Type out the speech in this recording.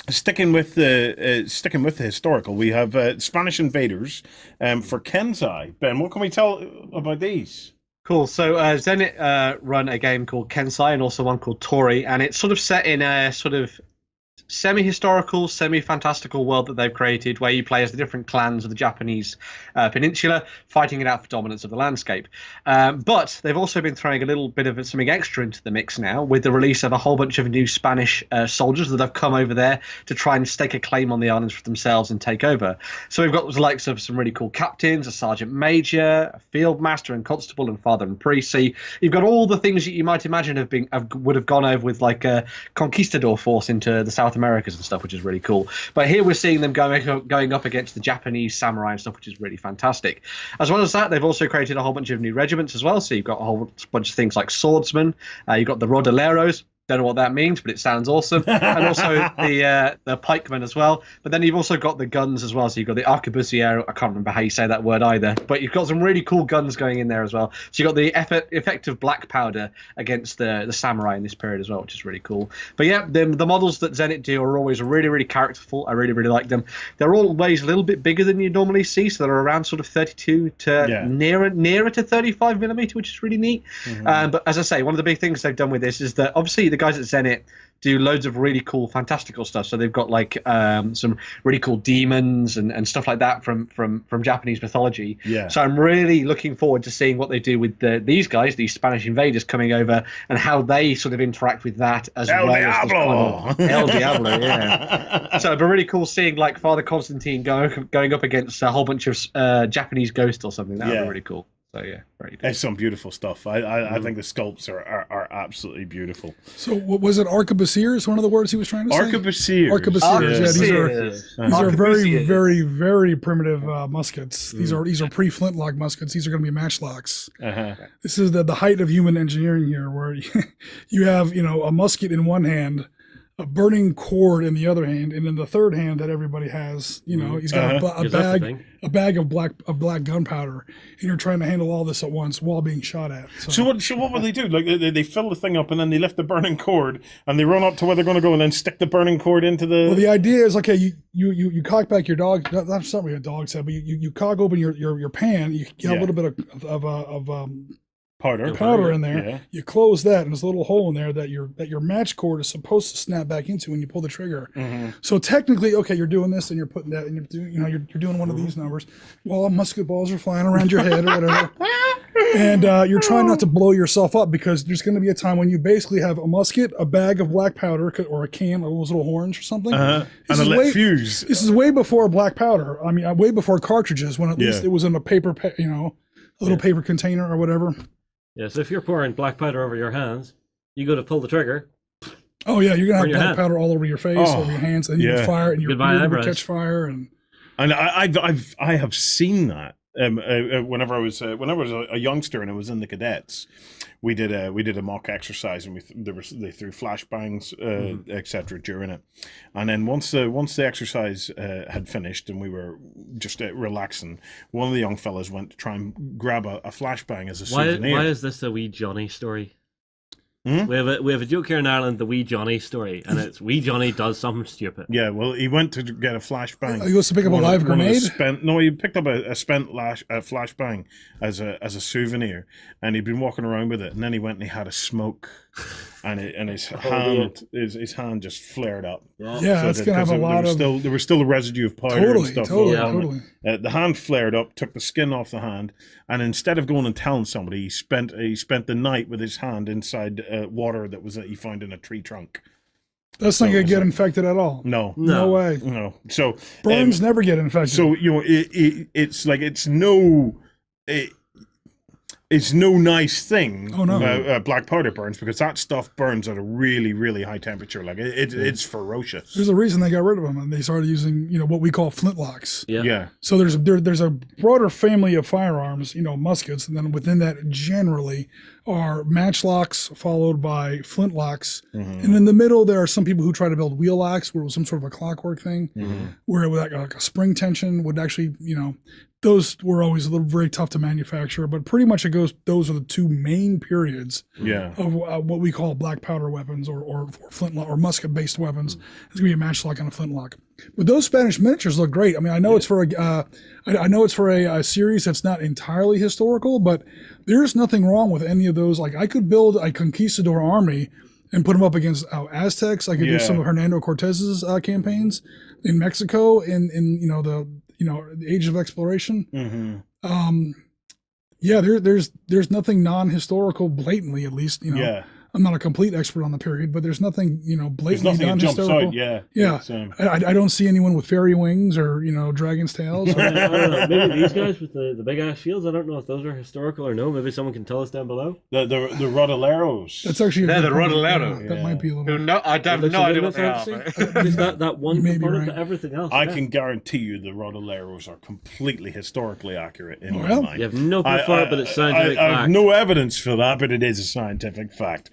Sticking with the historical, we have Spanish invaders for Kensei. Ben, what can we tell about these? Cool. So Zenit run a game called Kensei and also one called Torii, and it's sort of set in a sort of semi-historical, semi-fantastical world that they've created, where you play as the different clans of the Japanese peninsula, fighting it out for dominance of the landscape. But they've also been throwing a little bit of something extra into the mix now, with the release of a whole bunch of new Spanish soldiers that have come over there to try and stake a claim on the islands for themselves and take over. So we've got the likes of some really cool captains, a sergeant major, a field master and constable, and father and priest. So you've got all the things that you might imagine would have gone over with like a conquistador force into the South Americas and stuff, which is really cool. But here we're seeing them going up against the Japanese samurai and stuff, which is really fantastic. As well as that, they've also created a whole bunch of new regiments as well. So you've got a whole bunch of things like swordsmen. You've got the Rodaleros. Don't know what that means, but it sounds awesome. And also the pikemen as well. But then you've also got the guns as well. So you've got the arquebusier. I can't remember how you say that word either. But you've got some really cool guns going in there as well. So you've got the effective black powder against the samurai in this period as well, which is really cool. But yeah, the models that Zenit do are always really, really characterful. I really, really like them. They're always a little bit bigger than you normally see. So they're around sort of 32 to nearer to 35 millimeter, which is really neat. But as I say, one of the big things they've done with this is that obviously the guys at Zenit do loads of really cool, fantastical stuff. So they've got like some really cool demons and stuff like that from Japanese mythology. Yeah. So I'm really looking forward to seeing what they do with these guys, these Spanish invaders coming over, and how they sort of interact with that as El well Diablo. as this El Diablo, yeah. So it'd be really cool seeing like Father Constantine going up against a whole bunch of Japanese ghosts or something. That would be really cool. So yeah, very cool. It's some beautiful stuff. I think the sculpts are absolutely beautiful. So what was it? Arquebusiers? One of the words he was trying to say. Arquebusiers. Arquebusiers. Yeah, these are very, very, very primitive muskets. These are pre-flintlock muskets. These are going to be matchlocks. This is the height of human engineering here, where you have a musket in one hand, a burning cord in the other hand, and in the third hand that everybody has, he's got a bag of black gunpowder, and you're trying to handle all this at once while being shot at. So what will they do? Like they fill the thing up and then they lift the burning cord and they run up to where they're going to go and then stick the burning cord into the. Well, the idea is okay. You cock back your dog. That's something a dog said, but you cock open your pan. You have a little bit of powder in there. Yeah. You close that, and there's a little hole in there that your match cord is supposed to snap back into when you pull the trigger. So technically, okay, you're doing this, and you're putting that, and you're doing one of these numbers while musket balls are flying around your head or whatever, and you're trying not to blow yourself up, because there's going to be a time when you basically have a musket, a bag of black powder, or a can of those little horns or something, and a lit fuse. This is way before black powder. I mean, way before cartridges, when at least it was in a paper, a little paper container or whatever. Yeah, so if you're pouring black powder over your hands, you go to pull the trigger. Oh yeah, you're gonna have black powder all over your face, over your hands, and you fire, and your ear will catch fire. And I have seen that. Whenever I was a youngster and I was in the cadets, we did a mock exercise, and they threw flashbangs, etc. during it, and then once the exercise had finished and we were just relaxing, one of the young fellas went to try and grab a flashbang as a souvenir. Why is this a wee Johnny story? We have a joke here in Ireland, the wee Johnny story, and it's wee Johnny does something stupid. Yeah, well, he went to get a flashbang. He goes to pick up a live grenade. He picked up a spent flashbang as a souvenir, and he'd been walking around with it. And then he went and he had a smoke, and his hand just flared up. Yeah, that's gonna have a lot of. There was still a residue of powder and stuff. Totally. The hand flared up, took the skin off the hand, and instead of going and telling somebody, he spent the night with his hand inside water that he found in a tree trunk. That's not gonna get infected at all. No way. No. So burns never get infected. So it's like it's no nice thing. Oh no. Black powder burns, because that stuff burns at a really, really high temperature. Like it's ferocious. There's a reason they got rid of them, and they started using what we call flintlocks. Yeah. So there's a broader family of firearms, muskets, and then within that generally are matchlocks followed by flintlocks, and in the middle there are some people who try to build wheel locks, where it was some sort of a clockwork thing, where it was like a spring tension would actually those were always a little very tough to manufacture, but pretty much it goes. Those are the two main periods of what we call black powder weapons or flintlock or musket based weapons. It's gonna be a matchlock and a flintlock. But those Spanish miniatures look great. I mean, I know it's for a series that's not entirely historical, but there's nothing wrong with any of those. Like I could build a conquistador army and put them up against Aztecs. I could do some of Hernando Cortez's campaigns in Mexico in the Age of Exploration. There's nothing non-historical blatantly, at least. I'm not a complete expert on the period, but there's nothing, blatantly non-historical. I don't see anyone with fairy wings or, dragon's tails. I don't know. Maybe these guys with the big ass shields. I don't know if those are historical or no. Maybe someone can tell us down below. The Rodoleros. That's actually the Rodolero. That might be a little. No, I have no idea what they are. Is that one component to everything else? I can guarantee you the Rodoleros are completely historically accurate in my mind. You have no proof for it, but it's scientific I fact. have no evidence for that, but it is a scientific fact.